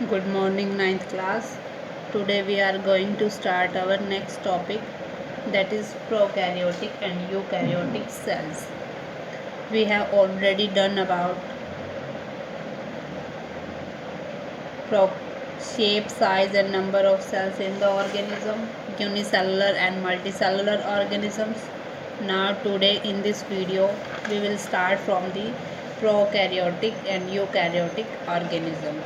Good morning, ninth class. Today we are going to start our next topic, that is prokaryotic and eukaryotic cells. We have already done about pro- shape, size and number of cells in the organism, unicellular and multicellular organisms. Now today in this video we will start from the prokaryotic and eukaryotic organism.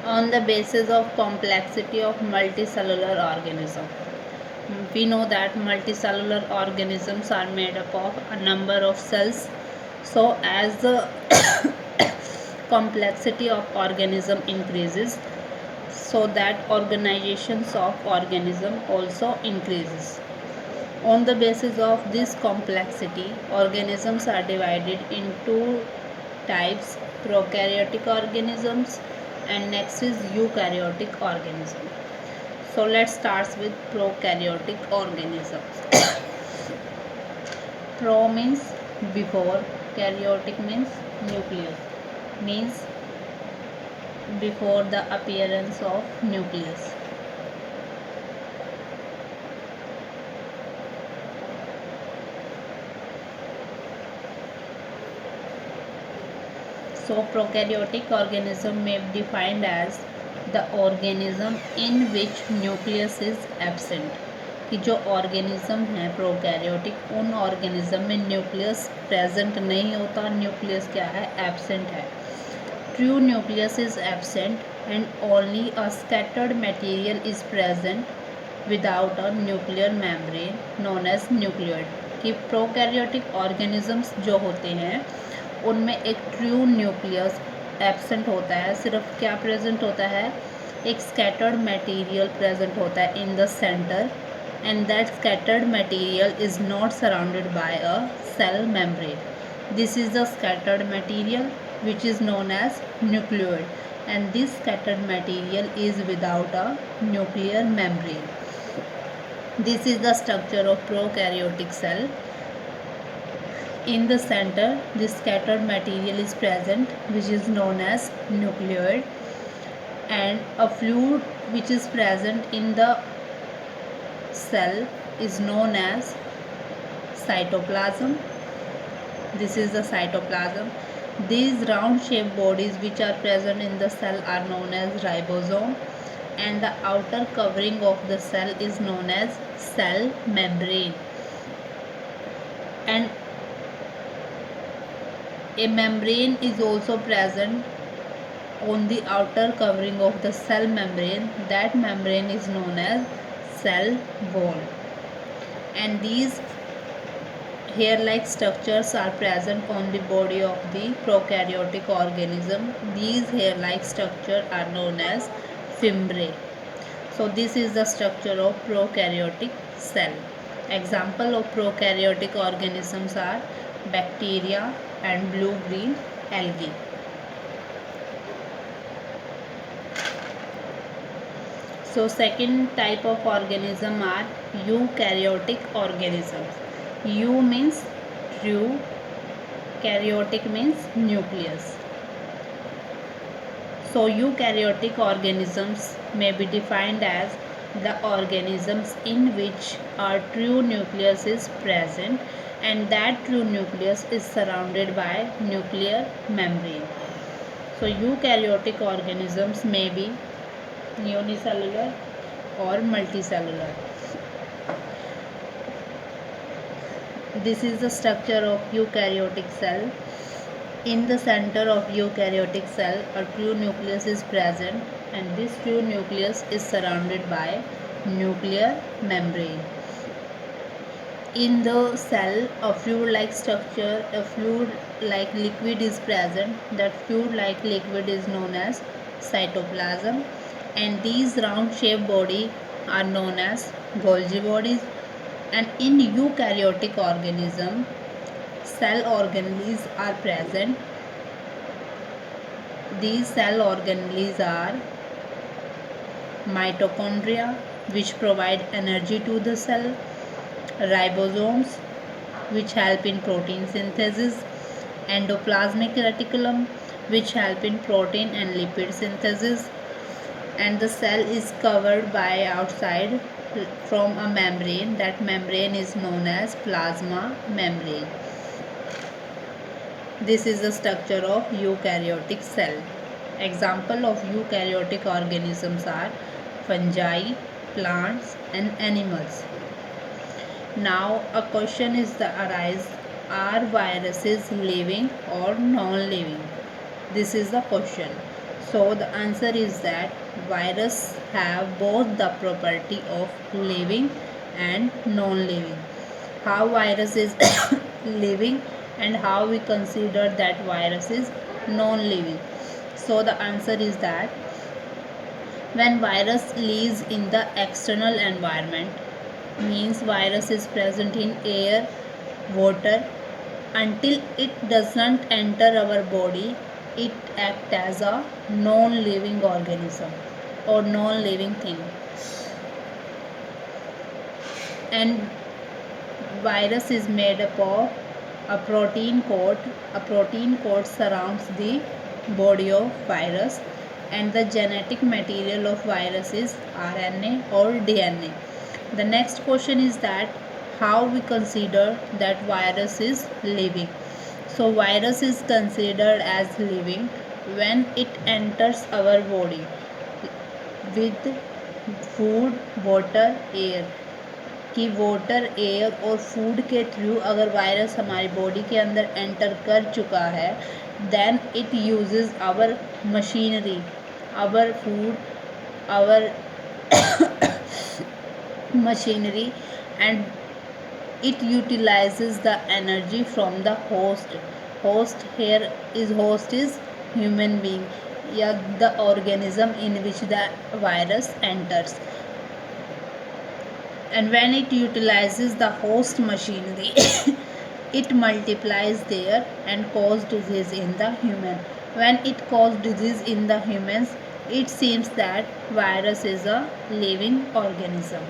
On the basis of complexity of multicellular organism, we know that multicellular organisms are made up of a number of cells. So as the complexity of organism increases, so that organizations of organism also increases. On the basis of this complexity, organisms are divided into types: prokaryotic organisms and next is eukaryotic organism. So let's start with prokaryotic organisms. Pro means before, karyotic means nucleus, means before the appearance of nucleus. So prokaryotic organism may be defined as the organism in which nucleus is absent. कि जो organism है prokaryotic, उन organism में nucleus present नहीं होता, nucleus क्या है, absent है. True nucleus is absent and only a scattered material is present without a nuclear membrane known as nucleoid. कि prokaryotic organisms जो होते हैं उनमें एक ट्रू न्यूक्लियस एब्सेंट होता है. सिर्फ क्या प्रेजेंट होता है, एक स्कैटर्ड मटेरियल प्रेजेंट होता है in the centre, and that scattered material is not surrounded by a cell membrane. This is the scattered material which is known as nucleoid, and this scattered material is without a nuclear membrane. This is the structure of prokaryotic cell. In the center, this scattered material is present, which is known as nucleoid, and a fluid which is present in the cell is known as cytoplasm. This is the cytoplasm. These round shaped bodies which are present in the cell are known as ribosome, and the outer covering of the cell is known as cell membrane. And a membrane is also present on the outer covering of the cell membrane. That membrane is known as cell wall. And these hair-like structures are present on the body of the prokaryotic organism. These hair-like structures are known as fimbriae. So this is the structure of prokaryotic cell. Example of prokaryotic organisms are bacteria and blue-green algae. So second type of organism are eukaryotic organisms. Eu means true, karyotic means nucleus. So eukaryotic organisms may be defined as the organisms in which a true nucleus is present, and that true nucleus is surrounded by nuclear membrane. So eukaryotic organisms may be unicellular or multicellular. This is the structure of eukaryotic cell. In the center of eukaryotic cell, a true nucleus is present, and this true nucleus is surrounded by nuclear membrane. In the cell, a fluid-like structure, a fluid-like liquid is present. That fluid-like liquid is known as cytoplasm, and these round-shaped bodies are known as Golgi bodies. And in eukaryotic organism, cell organelles are present. These cell organelles are mitochondria, which provide energy to the cell, ribosomes, which help in protein synthesis, endoplasmic reticulum, which help in protein and lipid synthesis, and the cell is covered by outside from a membrane. That membrane is known as plasma membrane. This is the structure of eukaryotic cell. Example of eukaryotic organisms are fungi, plants and animals. Now a question is arise, are viruses living or non-living? This is the question. So the answer is that viruses have both the property of living and non-living. How virus is living and how we consider that virus is non-living. So the answer is that when virus lives in the external environment, means virus is present in air, water, until it doesn't enter our body, it acts as a non-living organism or non-living thing. And virus is made up of a protein coat. A protein coat surrounds the body of virus, and the genetic material of virus is RNA or DNA. The next question is that how we consider that virus is living. So virus is considered as living when it enters our body with food, water, air. कि water, air और food के through अगर virus हमारी body के अंदर enter कर चुका है, then it uses our machinery, our food, our machinery, and it utilizes the energy from the host is human being, या the organism in which the virus enters. And when it utilizes the host machinery, it multiplies there and causes disease in the human. When it causes disease in the humans, it seems that virus is a living organism.